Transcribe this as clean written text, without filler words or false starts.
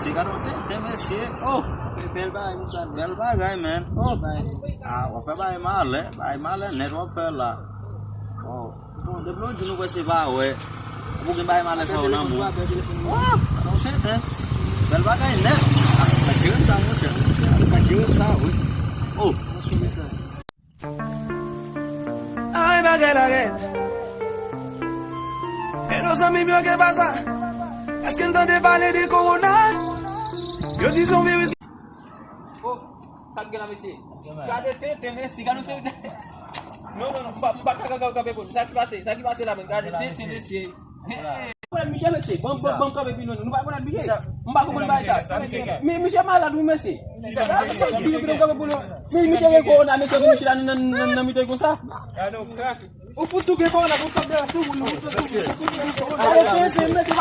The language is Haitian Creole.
Messi, garoto, tem Messi. Oh, bel bagay, man. Oh, wa fa bay male, net wa fa la. Oh, de blon junu ko se ba we. Bu ke bay male sa na mu. Oh, garoto, bel bagay net. Ka jeun sa mo se. Ka jeun sa we. Oh, ay bagay la gente. Pero sa mi ¿qué pasa? Es que entonces vale de corona. Yo te son virus. Oh, sabe que la Messi? Cadê tem Messi? Não sei. Não, baca pun. Sabe que lá, cadê tem Messi? Bukan Messi Messi. Bom cabe pino. Não vai bukan Messi. Mbak ko bukan baik. Messi malah du Messi. Pino cabe pun. Messi we ko na Messi na mi ko sa. O futu ke ko na ko cabe tu. Messi Messi